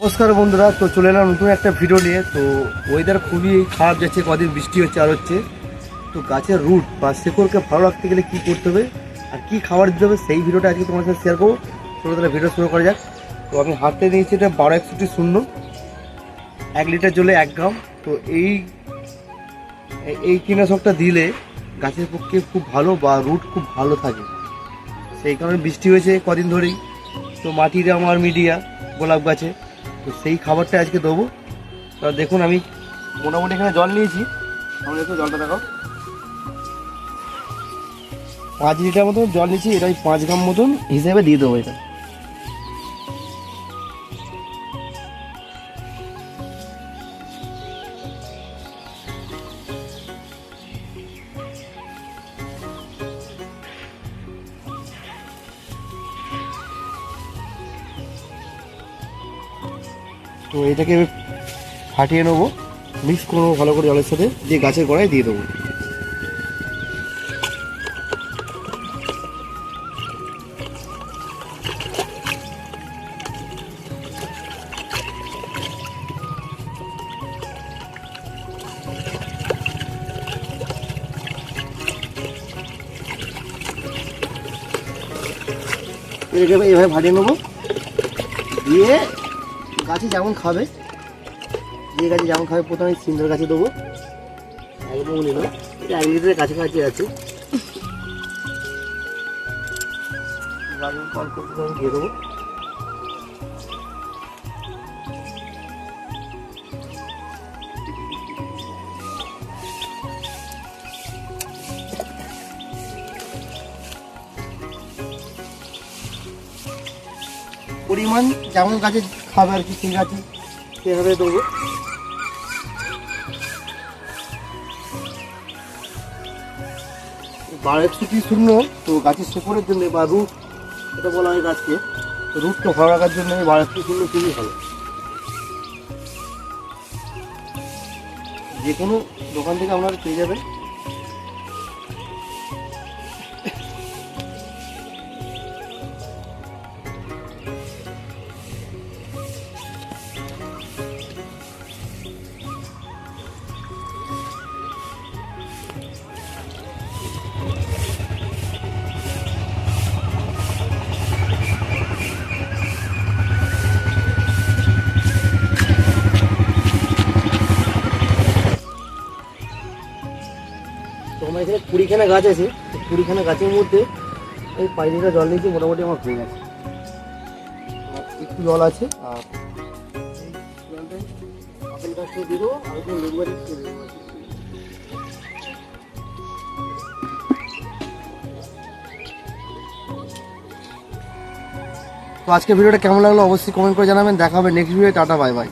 নমস্কার বন্ধুরা, তো চলে এলাম নতুন একটা ভিডিও নিয়ে। তো ওয়েদার খুবই খারাপ যাচ্ছে, কদিন বৃষ্টি হচ্ছে আর হচ্ছে। তো গাছের রুট বা শিকড়কে ভালো রাখতে গেলে কী করতে হবে আর কী খাবার দিতে হবে সেই ভিডিওটা আজকে তোমার সাথে শেয়ার করবো। চলো তাহলে ভিডিও শুরু করা যাক। তো আমি হাতে নিয়েছি এটা 1261 1 লিটার জলে 1 গ্রাম। তো এই কীটনাশকটা দিলে গাছের পক্ষে খুব ভালো বা রুট খুব ভালো থাকে। সেই কারণে বৃষ্টি হয়েছে কদিন ধরেই, তো মাটিটা আমার মিডিয়া গোলাপ গাছে, তো সেই খাবারটা আজকে দেবো। তা দেখুন আমি মোটামুটি এখানে জল নিয়েছি, আমরা একটু জলটা দেখাও। 5 লিটার মতন জল নিয়েছি, এটা 5 গ্রাম মতন হিসেবে দিয়ে দেবো এটা। তো এটাকে ফাটিয়ে নেবো, মিক্স করে নেবো ভালো করে জলের সাথে, দিয়ে গাছের গোড়ায় দিয়ে দেবো। এভাবে ফাটিয়ে নেবো, দিয়ে গাছে যেমন খাবে, যে গাছে যেমন খাবে প্রথমে সিন্দার গাছে দেবো। একদম নিল, এটা 1 লিটারের কাছাকাছি আছে, কল করতে আমি দিয়ে দেবো। পরিমাণ যেমন গাছে খাবে আর কি, সেই গাছে সেভাবে দেবো। বায়োএক্সিটি শূন্য, তো গাছের শেকড়ের জন্য বা রুট এটা বলা হয় গাছকে, রুটটা ভালো রাখার জন্য বায়োএক্সিটি শূন্য খুবই ভালো। যে কোনো দোকান থেকে আপনারা পেয়ে যাবেন। তো আমার এখানে 20খানা গাছ আছে, 20খানা গাছের মধ্যে এই 5 লিটার জল নিয়েছি, মোটামুটি আমার হয়ে গেছে। একটু জল আছে, আর জলটাই আপেল গাছটা দিয়ে দেবো, আর একটু লেবু গাছ দিয়ে দেবো। তো আজকে ভিডিওটা কেমন লাগলো অবশ্যই কমেন্ট করে জানাবেন। দেখা হবে next video. Tata, bye bye.